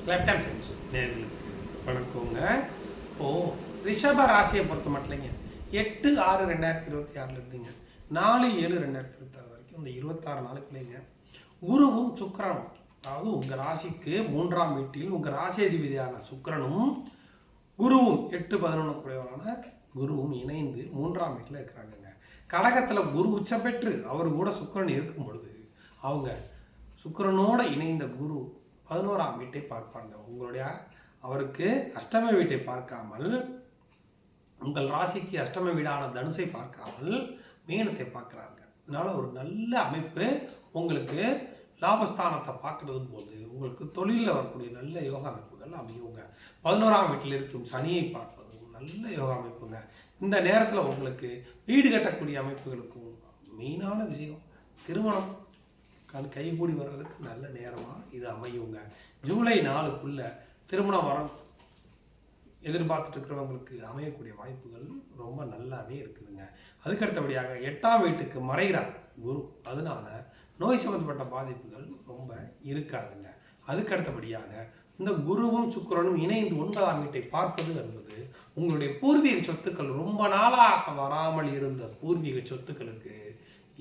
Life time sense நேர்களுக்கு வணக்கங்க. இப்போது ரிஷப ராசியை பொறுத்த மட்டும் 8/6/2026 இருந்தீங்க 4/7/2026 வரைக்கும் இந்த 26 நாளுக்குள்ளேங்க குருவும் சுக்கிரனும், அதாவது உங்கள் ராசிக்கு 3ஆம் வீட்டில் உங்கள் ராசி அதிபதியான சுக்கிரனும் குருவும் 8-11 கூடியவரான குருவும் இணைந்து 3ஆம் வீட்டில் இருக்கிறாங்கங்க. கடகத்தில் குரு உச்சம் பெற்று அவர் கூட சுக்கிரன் இருக்கும் பொழுது அவங்க சுக்கிரனோட இணைந்த குரு 11ஆம் வீட்டை பார்ப்பாங்க. உங்களுடைய அவருக்கு அஷ்டம வீட்டை பார்க்காமல், உங்கள் ராசிக்கு அஷ்டம வீடான தனுசை பார்க்காமல் மீனத்தை பார்க்குறாங்க. அதனால ஒரு நல்ல அமைப்பு உங்களுக்கு லாபஸ்தானத்தை பார்க்கறது போது உங்களுக்கு தொழிலில் வரக்கூடிய நல்ல யோகா அமைப்புகள் அமையுங்க. 11ஆம் வீட்டில் இருக்கும் சனியை பார்ப்பது நல்ல யோகா அமைப்புங்க. இந்த நேரத்தில் உங்களுக்கு வீடு கட்டக்கூடிய அமைப்புகளுக்கும் மெயினான விஷயம் திருமணம் கைகூடி வர்றதுக்கு நல்ல நேரமாக இது அமையுங்க. ஜூலை 4க்குள்ள திருமணம் வரம் எதிர்பார்த்துட்டு இருக்கிறவங்களுக்கு அமையக்கூடிய வாய்ப்புகள் ரொம்ப நல்லாவே இருக்குதுங்க. அதுக்கடுத்தபடியாக 8ஆம் வீட்டுக்கு மறைகிறார் குரு, அதனால நோய் சம்பந்தப்பட்ட பாதிப்புகள் ரொம்ப இருக்காதுங்க. அதுக்கடுத்தபடியாக இந்த குருவும் சுக்கிரனும் இணைந்து 9ஆம் வீட்டை பார்ப்பது என்பது உங்களுடைய பூர்வீக சொத்துக்கள் ரொம்ப நாளாக வராமல் இருந்த பூர்வீக சொத்துக்களுக்கு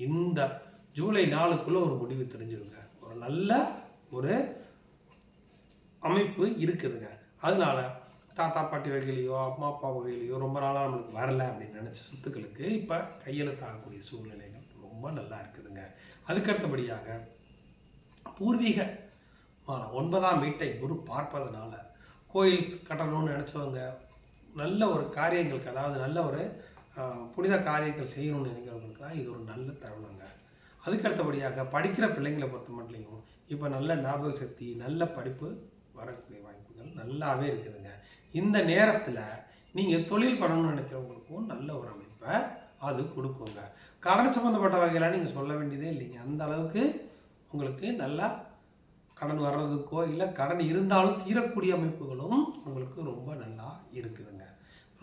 இந்த ஜூலை 4க்குள்ள ஒரு முடிவு தெரிஞ்சிருங்க. ஒரு நல்ல ஒரு அமைப்பு இருக்குதுங்க. அதனால தாத்தா பாட்டி வகையிலையோ அம்மா அப்பா வகையிலையோ ரொம்ப நாளாக நம்மளுக்கு வரலை அப்படின்னு நினச்ச சொத்துக்களுக்கு இப்போ கையெழுத்தாகக்கூடிய சூழ்நிலைகள் ரொம்ப நல்லா இருக்குதுங்க. அதுக்கடுத்தபடியாக பூர்வீக 9ஆம் வீட்டை குரு பார்ப்பதனால கோயில் கட்டணும்னு நினச்சவங்க நல்ல ஒரு காரியங்களுக்கு, அதாவது நல்ல ஒரு புனித காரியங்கள் செய்யணும்னு நினைக்கிறவங்களுக்கு தான் இது ஒரு நல்ல தருணங்க. அதுக்கடுத்தபடியாக படிக்கிற பிள்ளைங்களை பொறுத்த மட்டும் இப்போ நல்ல ஞாபக சக்தி, நல்ல படிப்பு வரக்கூடிய வாய்ப்புகள் நல்லாவே இருக்குதுங்க. இந்த நேரத்தில் நீங்கள் தொழில் பண்ணணும்னு நினைக்கிறவங்களுக்கும் நல்ல ஒரு அமைப்பை அது கொடுக்குங்க. கடன் சம்மந்தப்பட்ட வகையில் நீங்கள் சொல்ல வேண்டியதே இல்லைங்க. அந்த அளவுக்கு உங்களுக்கு நல்லா கடன் வர்றதுக்கோ இல்லை கடன் இருந்தாலும் தீரக்கூடிய அமைப்புகளும் உங்களுக்கு ரொம்ப நல்லா இருக்குதுங்க.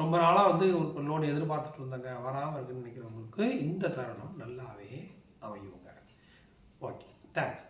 ரொம்ப நாளாக ஒரு லோன் எதிர்பார்த்துட்டு இருந்தாங்க, வராமல் இருக்குன்னு நினைக்கிறவங்களுக்கு இந்த தருணம் நல்லாவே அமையுங்க. Okay, thanks.